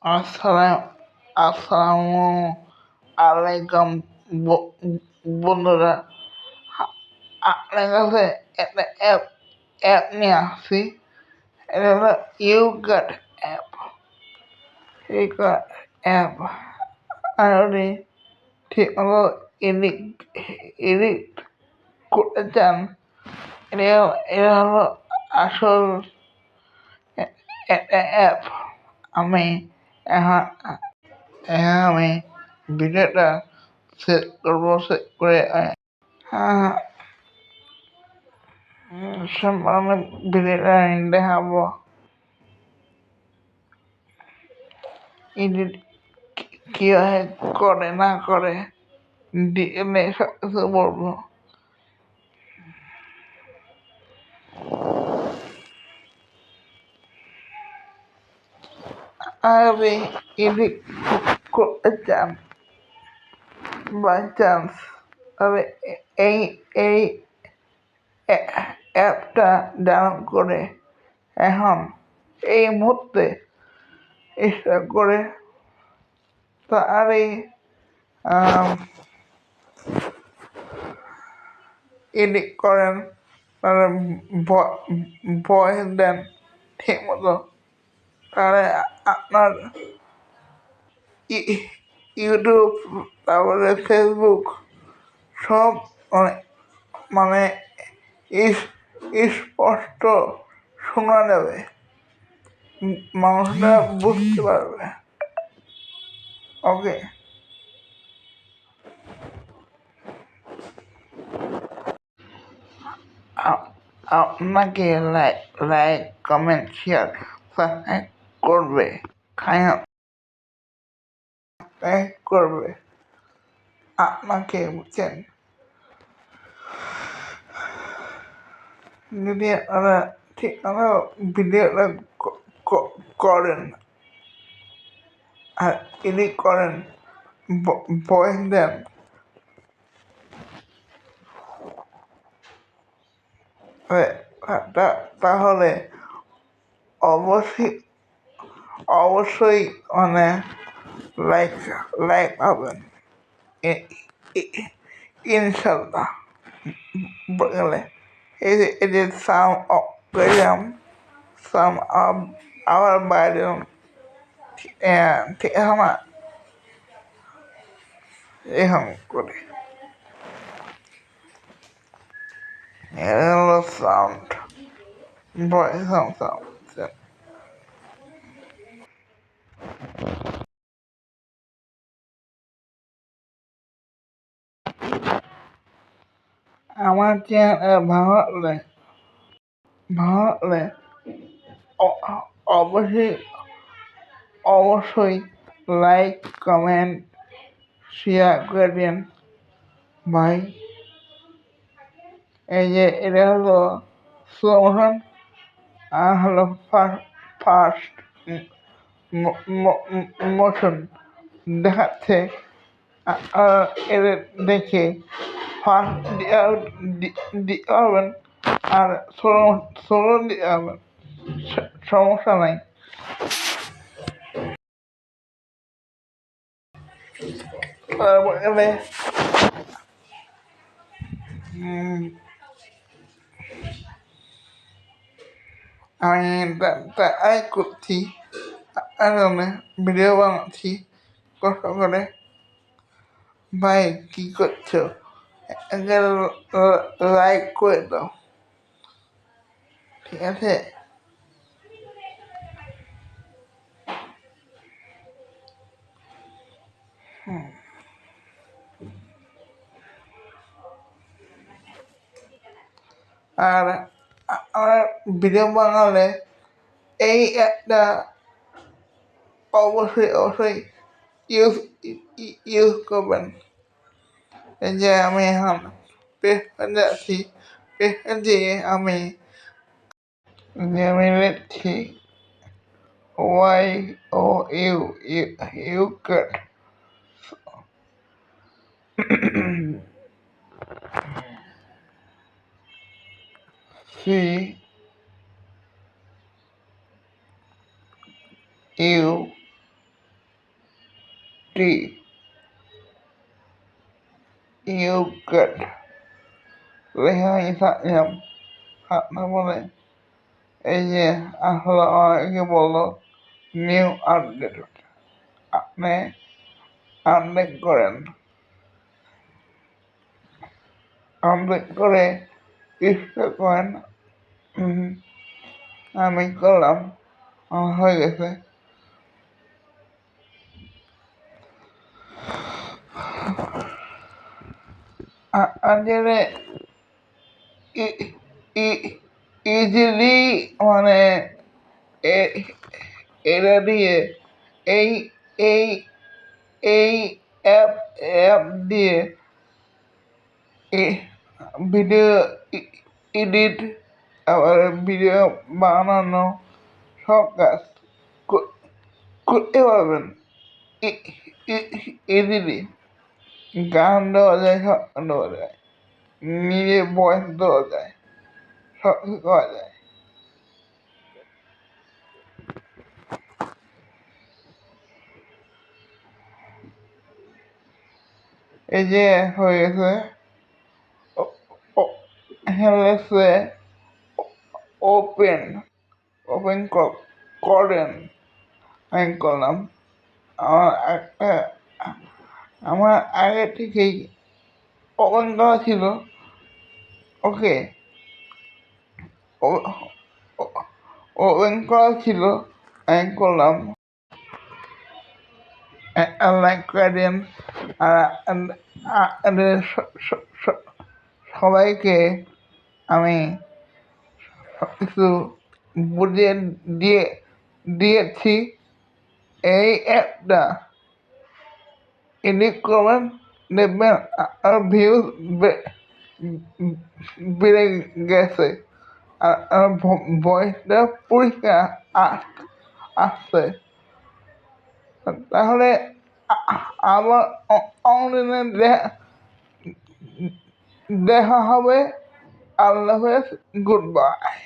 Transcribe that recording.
আসসালাম আসসালামু আলাইকুম বন্ধুরা। আপনার কাছে একটা অ্যাপ নিয়ে আসছি। এটা হলো ইউকাট অ্যাপ। ইউকাট অ্যাপ আপনি ঠিকমতো এডিট এডিট করতে চান, এটা হলো আসল একটা অ্যাপ। আমি এখন আমি ভিডিওটা সেট করবো, সেট করে সম্পূর্ণ ভিডিওটা আমি দেখাবো। এডিট কীভাবে করে না করে ডিটেলে সব কিছু বলবো। আপনি এডিট করতে চান বাই চান্স, তবে এই এই অ্যাপটা ডাউনলোড করে এখন এই মুহূর্তে ইনস্টল করে তারই এডিট করেন, তাহলে ভয়েস দেন ঠিক মতো, তাহলে আপনার ইউটিউব তারপরে ফেসবুক সব মানে স্পষ্ট শোনা যাবে, মানুষরা বুঝতে পারবে। ওকে, আপনাকে লাইক কমেন্ট শেয়ার সাবস্ক্রাইব করবে, করবে আপনাকে, বুঝছেন? যদি আপনারা ঠিক ভিডিওটা করেন আর এডিট করেন, ভয়েস দেন, তাহলে অবশ্যই অবশ্যই মানে লাইক লাইক পাবেন ইনশাল্লাহ। বুঝলে, it is some of William, some of our Bible, ঠিক আছে না? এরকম করে হলো সাউন্ড, ভয়েস সাউন্ড। আমার চ্যানেল ভালো লাগলে অবশ্যই অবশ্যই লাইক কমেন্ট শেয়ার করবেন ভাই। এই যে এটা হলো স্লো মোশন আর হলো ফার্স্ট মোশন দেখাচ্ছে। এদের দেখে ফার্স্ট দিতে পারবেন আর স্লো দিতে পারবেন, সমস্যা নাই। তারপরে আমি তাই করছি, ভিডিও বানাচ্ছি কষ্ট করে। ভাই কি করছো? লাইক করে দাও, ঠিক আছে? আর আমার ভিডিও বানালে এই একটা অবশ্যই ইউজ করবেন। এই যে আমি এখন পেস্ট যাচ্ছি, পেস্ট দিয়ে আমি লিখছি ইউকাট CUT ইউকেট লেখা থাকলাম থাকতে বলে এই যে আসলে অনেকে বললো নিউ আপডেট আপনি আপডেট করেন আপডেট করে চেষ্টা করেন উম, আমি করলাম আমার হয়ে গেছে আসলে ইজিলি মানে এটা দিয়ে এই এই এই অ্যাপ দিয়ে ভিডিও এডিট আবার ভিডিও বানানো সব কাজ করতে পারবেন ইজিলি গান দেওয়া যায় সব দেওয়া যায় নিজে ভয়েস দেওয়া যায় সব করা যায় এই যে হয়ে গেছে হয়েছে ওপেন ওপেন করেন আমি করলাম আমার একটা আমার আগে থেকেই ওপেন করা ছিল ওকে ওপেন করা ছিল আমি করলাম লাইক করে দিন আর সবাইকে আমি কিছু বুঝিয়ে দিয়েছি এই অ্যাপটা এডিট করবেন দেখবেন আর ভিউজ বেড়ে গেছে আর ভয়েসটা পরিষ্কার আসছে তাহলে আবার অনলাইনে দেখা হবে আল্লাহ হাফেজ গুড বাই